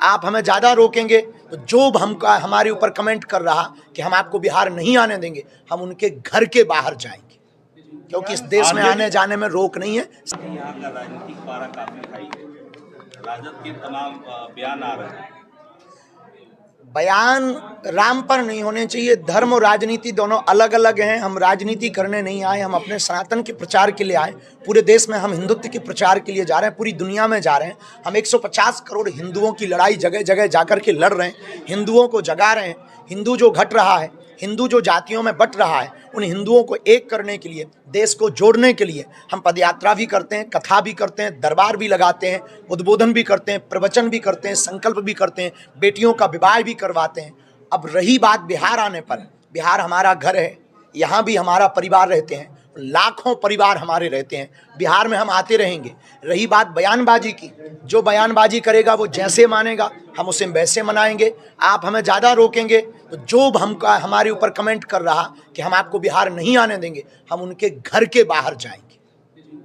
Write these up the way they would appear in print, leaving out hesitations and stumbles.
आप हमें ज़्यादा रोकेंगे तो जो हमारे ऊपर कमेंट कर रहा कि हम आपको बिहार नहीं आने देंगे, हम उनके घर के बाहर जाएंगे, क्योंकि इस देश में आने जाने में रोक नहीं है। यहाँ का राजनीतिक पारा काफी हाई है, राजद के तमाम बयान आ रहे हैं। बयान राम पर नहीं होने चाहिए। धर्म और राजनीति दोनों अलग अलग हैं। हम राजनीति करने नहीं आए, हम अपने सनातन के प्रचार के लिए आए। पूरे देश में हम हिंदुत्व के प्रचार के लिए जा रहे हैं, पूरी दुनिया में जा रहे हैं। हम 150 करोड़ हिंदुओं की लड़ाई जगह जगह जाकर के लड़ रहे हैं, हिंदुओं को जगा रहे हैं। हिंदू जो घट रहा है, हिंदू जो जातियों में बट रहा है, उन हिंदुओं को एक करने के लिए, देश को जोड़ने के लिए हम पदयात्रा भी करते हैं, कथा भी करते हैं, दरबार भी लगाते हैं, उद्बोधन भी करते हैं, प्रवचन भी करते हैं, संकल्प भी करते हैं, बेटियों का विवाह भी करवाते हैं। अब रही बात बिहार आने पर, बिहार हमारा घर है, यहाँ भी हमारा परिवार रहते हैं, लाखों परिवार हमारे रहते हैं, बिहार में हम आते रहेंगे। रही बात बयानबाजी की, जो बयानबाजी करेगा वो जैसे मानेगा, हम उसे वैसे मनाएंगे। आप हमें ज़्यादा रोकेंगे तो जो हमारे ऊपर कमेंट कर रहा कि हम आपको बिहार नहीं आने देंगे, हम उनके घर के बाहर जाएंगे,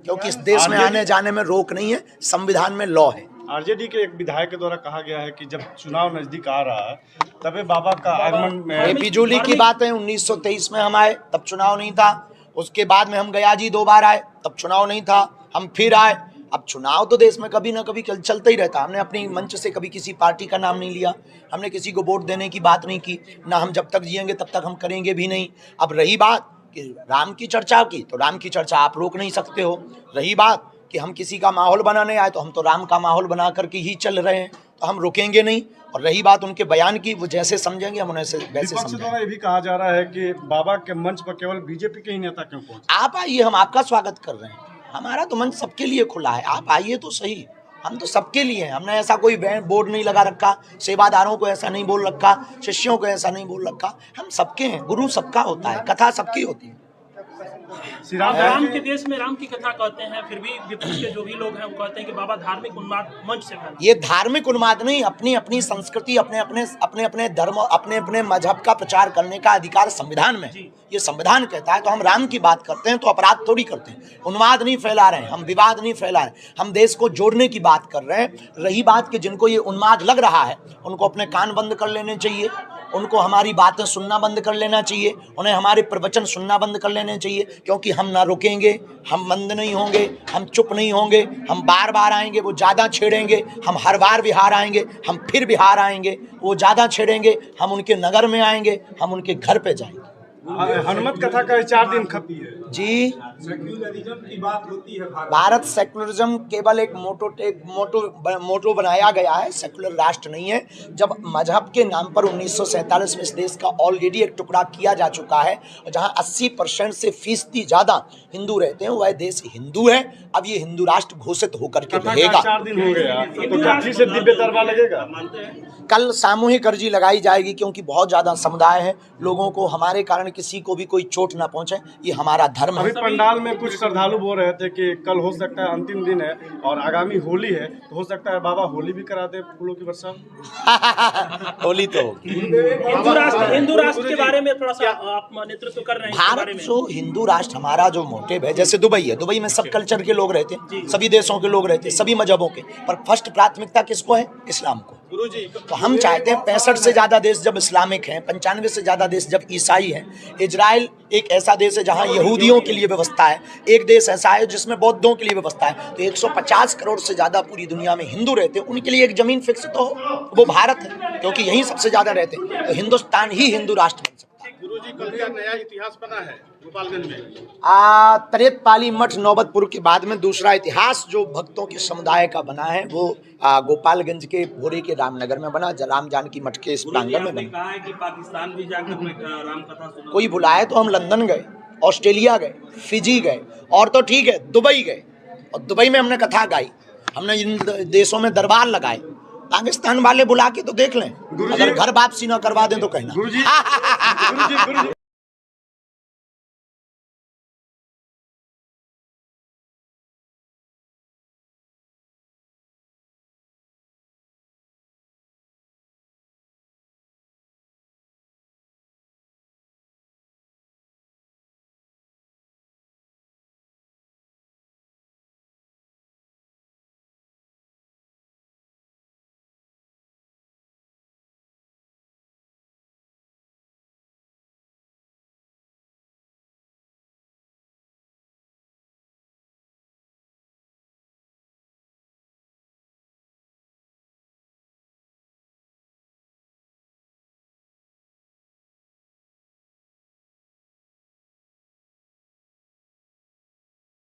क्योंकि इस देश में आने जाने में रोक नहीं है, संविधान में लॉ है। आरजेडी के एक विधायक के द्वारा कहा गया है कि जब चुनाव नजदीक आ रहा है तभी बाबा का आगमन में फिजूली की बात है। 1923 में हम आए तब चुनाव नहीं था, उसके बाद में हम गया जी 2 बार आए तब चुनाव नहीं था, हम फिर आए। अब चुनाव तो देश में कभी ना कभी चलता ही रहता। हमने अपनी मंच से कभी किसी पार्टी का नाम नहीं लिया, हमने किसी को वोट देने की बात नहीं की, ना हम जब तक जिएंगे तब तक हम करेंगे भी नहीं। अब रही बात कि राम की चर्चा की, तो राम की चर्चा आप रोक नहीं सकते हो। रही बात कि हम किसी का माहौल बनाने आए, तो हम तो राम का माहौल बना करके ही चल रहे हैं, तो हम रुकेंगे नहीं। और रही बात उनके बयान की, वो जैसे समझेंगे हम उन्हें वैसे समझेंगे। द्वारा ये भी कहा जा रहा है कि बाबा के मंच पर केवल बीजेपी के ही नेता क्यों पहुंचे? आप आइए, हम आपका स्वागत कर रहे हैं। हमारा तो मंच सबके लिए खुला है, आप आइए तो सही। हम तो सबके लिए हैं, हमने ऐसा कोई बोर्ड नहीं लगा रखा, सेवादारों को ऐसा नहीं बोल रखा, शिष्यों को ऐसा नहीं बोल रखा। हम सबके हैं, गुरु सबका होता है, कथा सबकी होती है। राम के देश में राम की कथा कहते हैं, फिर भी विपक्ष के जो भी लोग हैं वो कहते हैं कि बाबा धार्मिक उन्माद मंच से फैला। ये धार्मिक उन्माद नहीं, अपनी अपनी संस्कृति, अपने अपने धर्म, अपने अपने मजहब का प्रचार करने का अधिकार संविधान में है। ये संविधान कहता है, तो हम राम की बात करते हैं तो अपराध थोड़ी करते हैं। उन्माद नहीं फैला रहे हैं हम, विवाद नहीं फैला रहे, हम देश को जोड़ने की बात कर रहे हैं। रही बात कि जिनको ये उन्माद लग रहा है, उनको अपने कान बंद कर लेने चाहिए, उनको हमारी बातें सुनना बंद कर लेना चाहिए, उन्हें हमारे प्रवचन सुनना बंद कर लेने चाहिए, क्योंकि हम ना रुकेंगे, हम बंद नहीं होंगे, हम चुप नहीं होंगे, हम बार बार आएंगे, वो ज़्यादा छेड़ेंगे, हम हर बार बिहार आएंगे, हम फिर बिहार आएंगे, वो ज़्यादा छेड़ेंगे, हम उनके नगर में आएंगे, हम उनके घर पे जाएंगे। हनुमत कथा का 4 दिन खत्म है जी। सेक्युलरिज्म की बात होती है भारत सेकुलरिज्म केवल एक मोटो बनाया गया है, सेकुलर राष्ट्र नहीं है। जब मजहब के नाम पर 1947 में इस देश का ऑलरेडी एक टुकड़ा किया जा चुका है, जहां 80% से फीसदी ज़्यादा हिंदू रहते हैं, वह देश हिंदू है। अब ये हिंदू राष्ट्र घोषित होकर के रहेगा। 4 दिन हो गया तो काफी से दिव्य दरबार लगेगा। कल सामूहिक अर्जी लगाई जाएगी, क्योंकि बहुत ज़्यादा समुदाय है, लोगों को हमारे कारण किसी को भी कोई चोट ना पहुंचे, ये हमारा धर्म है। पंडाल में कुछ श्रद्धालु बोल रहे थे कि कल हो सकता है अंतिम दिन है और आगामी होली है, तो हो सकता है बाबा होली भी करा दे फूलों की वर्षा। होली तो होगी। हिंदू राष्ट्र के बारे में थोड़ा सा आप नेतृत्व कर रहे हैं। भारत जो हिंदू राष्ट्र, हमारा जो मोटिव है, जैसे दुबई है, दुबई में सब कल्चर के लोग रहते हैं, सभी देशों के लोग रहते हैं, सभी मजहबों के, पर फर्स्ट प्राथमिकता किसको है? इस्लाम को। तो हम चाहते हैं 65 से ज़्यादा देश जब इस्लामिक हैं, 95 से ज़्यादा देश जब ईसाई हैं, इजराइल एक ऐसा देश है जहां यहूदियों के लिए व्यवस्था है, एक देश ऐसा है जिसमें बौद्धों के लिए व्यवस्था है, तो 150 करोड़ से ज़्यादा पूरी दुनिया में हिंदू रहते हैं, उनके लिए एक ज़मीन फिक्स तो हो, वो भारत है, क्योंकि यहीं सबसे ज़्यादा रहते हैं, तो हिंदुस्तान ही हिंदू राष्ट्र बन सकता है। गुरुजी, कल का नया इतिहास बना है गोपालगंज में। तरेतपाली मठ नौबतपुर के बाद में दूसरा इतिहास जो भक्तों के समुदाय का बना है, वो गोपालगंज के भोरे के रामनगर में बना, राम जानकी मठ के इस प्रांगण में बना। कहा है कि पाकिस्तान भी जाकर राम कथा सुना। कोई बुलाए तो हम लंदन गए, ऑस्ट्रेलिया गए, फिजी गए, और तो ठीक है दुबई गए, और दुबई में हमने कथा गाई, हमने इन देशों में दरबार लगाए। पाकिस्तान वाले बुला के तो देख लें, अगर घर वापसी ना करवा दें तो कहना।